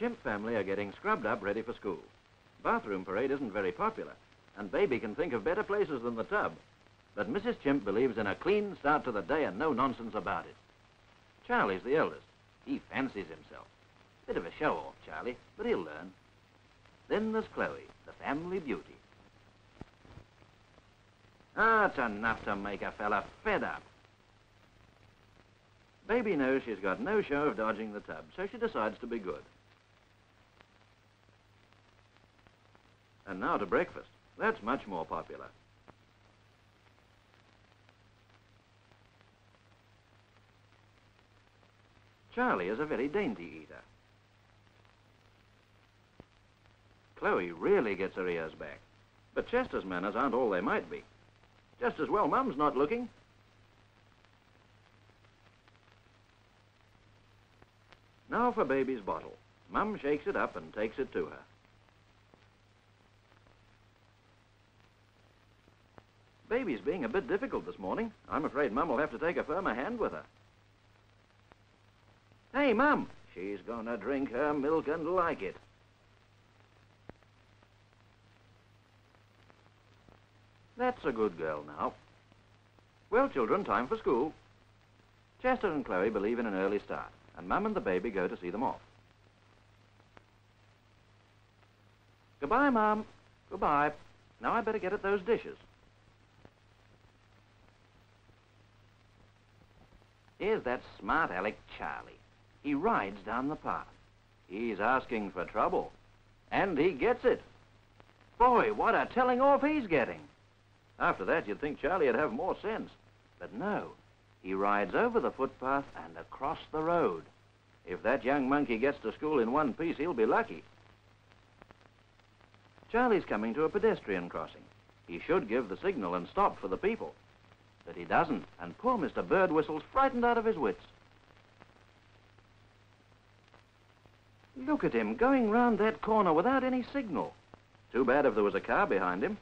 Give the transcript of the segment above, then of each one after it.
Chimp family are getting scrubbed up ready for school. Bathroom parade isn't very popular, and Baby can think of better places than the tub. But Mrs. Chimp believes in a clean start to the day and no nonsense about it. Charlie's the eldest. He fancies himself. Bit of a show-off, Charlie, but he'll learn. Then there's Chloe, the family beauty. It's enough to make a fella fed up. Baby knows she's got no show of dodging the tub, so she decides to be good. And now to breakfast. That's much more popular. Charlie is a very dainty eater. Chloe really gets her ears back. But Chester's manners aren't all they might be. Just as well Mum's not looking. Now for Baby's bottle. Mum shakes it up and takes it to her. Baby's being a bit difficult this morning. I'm afraid Mum will have to take a firmer hand with her. Hey, Mum, she's gonna drink her milk and like it. That's a good girl now. Well, children, time for school. Chester and Chloe believe in an early start, and Mum and the baby go to see them off. Goodbye, Mum. Goodbye. Now I better get at those dishes. Here's that smart Alec Charlie. He rides down the path. He's asking for trouble. And he gets it. Boy, what a telling off he's getting. After that, you'd think Charlie would have more sense. But no, he rides over the footpath and across the road. If that young monkey gets to school in one piece, he'll be lucky. Charlie's coming to a pedestrian crossing. He should give the signal and stop for the people. But he doesn't, and poor Mr. Birdwhistle's frightened out of his wits. Look at him going round that corner without any signal. Too bad if there was a car behind him.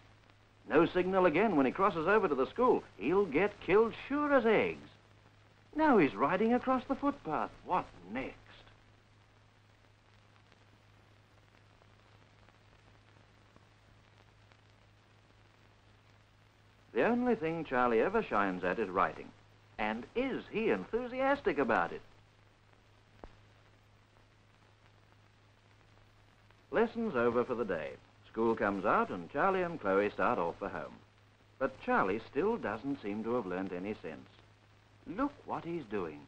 No signal again when he crosses over to the school. He'll get killed sure as eggs. Now he's riding across the footpath. What next? The only thing Charlie ever shines at is writing. And is he enthusiastic about it? Lessons over for the day. School comes out and Charlie and Chloe start off for home. But Charlie still doesn't seem to have learned any sense. Look what he's doing.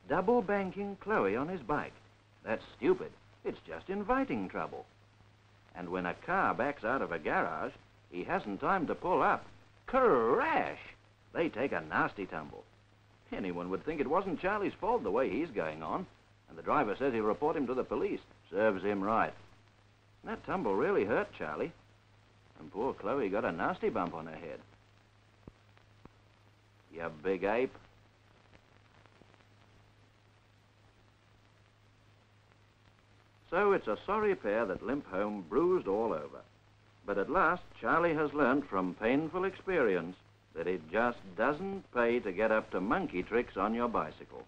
Double banking Chloe on his bike. That's stupid. It's just inviting trouble. And when a car backs out of a garage, he hasn't time to pull up. Crash! They take a nasty tumble. Anyone would think it wasn't Charlie's fault the way he's going on. And the driver says he'll report him to the police. Serves him right. That tumble really hurt Charlie. And poor Chloe got a nasty bump on her head. You big ape. So it's a sorry pair that limp home bruised all over. But at last, Charlie has learned from painful experience that it just doesn't pay to get up to monkey tricks on your bicycle.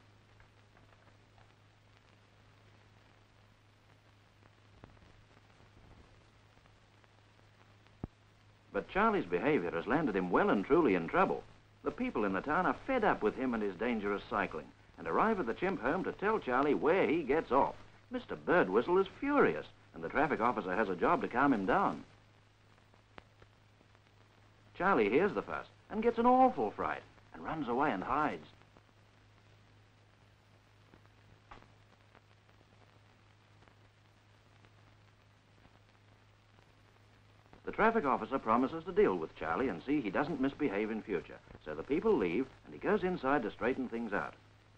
But Charlie's behavior has landed him well and truly in trouble. The people in the town are fed up with him and his dangerous cycling and arrive at the chimp home to tell Charlie where he gets off. Mr. Birdwhistle is furious, and the traffic officer has a job to calm him down. Charlie hears the fuss and gets an awful fright and runs away and hides. The traffic officer promises to deal with Charlie and see he doesn't misbehave in future. So the people leave and he goes inside to straighten things out.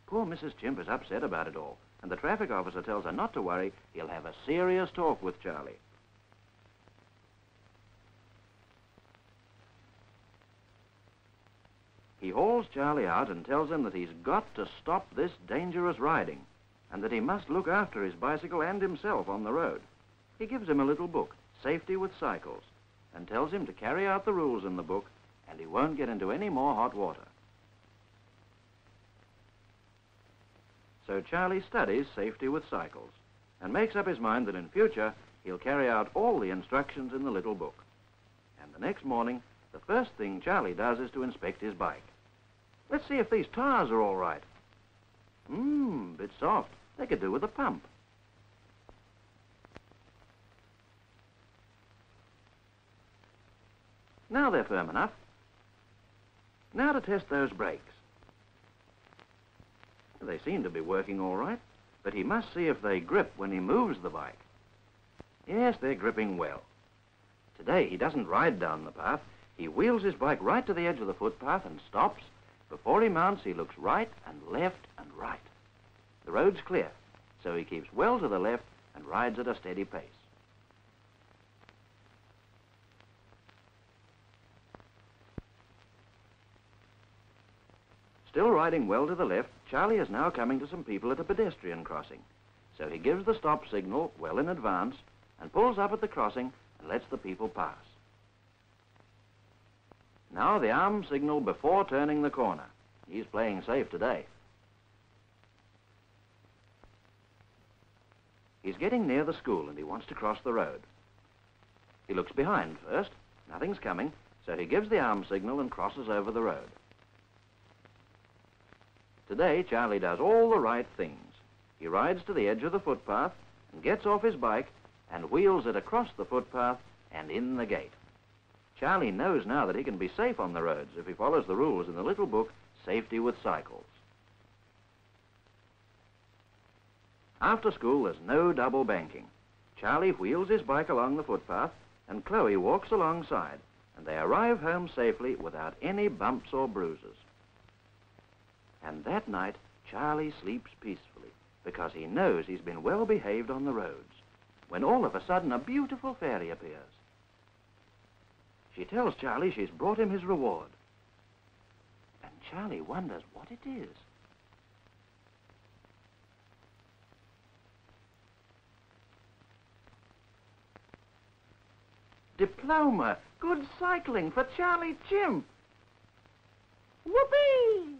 Poor Mrs. Chimp is upset about it all, and the traffic officer tells her not to worry. He'll have a serious talk with Charlie. He hauls Charlie out and tells him that he's got to stop this dangerous riding and that he must look after his bicycle and himself on the road. He gives him a little book, Safety with Cycles, and tells him to carry out the rules in the book and he won't get into any more hot water. So Charlie studies Safety with Cycles, and makes up his mind that in future he'll carry out all the instructions in the little book. And the next morning, the first thing Charlie does is to inspect his bike. Let's see if these tires are all right. Bit soft. They could do with a pump. Now they're firm enough. Now to test those brakes. They seem to be working all right, but he must see if they grip when he moves the bike. Yes, they're gripping well. Today he doesn't ride down the path. He wheels his bike right to the edge of the footpath and stops. Before he mounts, he looks right and left and right. The road's clear, so he keeps well to the left and rides at a steady pace. Still riding well to the left, Charlie is now coming to some people at a pedestrian crossing. So he gives the stop signal well in advance and pulls up at the crossing and lets the people pass. Now the arm signal before turning the corner. He's playing safe today. He's getting near the school and he wants to cross the road. He looks behind first. Nothing's coming, so he gives the arm signal and crosses over the road. Today, Charlie does all the right things. He rides to the edge of the footpath and gets off his bike and wheels it across the footpath and in the gate. Charlie knows now that he can be safe on the roads if he follows the rules in the little book, Safety with Cycles. After school, there's no double banking. Charlie wheels his bike along the footpath and Chloe walks alongside, and they arrive home safely without any bumps or bruises. And that night, Charlie sleeps peacefully because he knows he's been well behaved on the roads, when all of a sudden a beautiful fairy appears. She tells Charlie she's brought him his reward. And Charlie wonders what it is. Diploma! Good cycling for Charlie Chimp! Whoopee!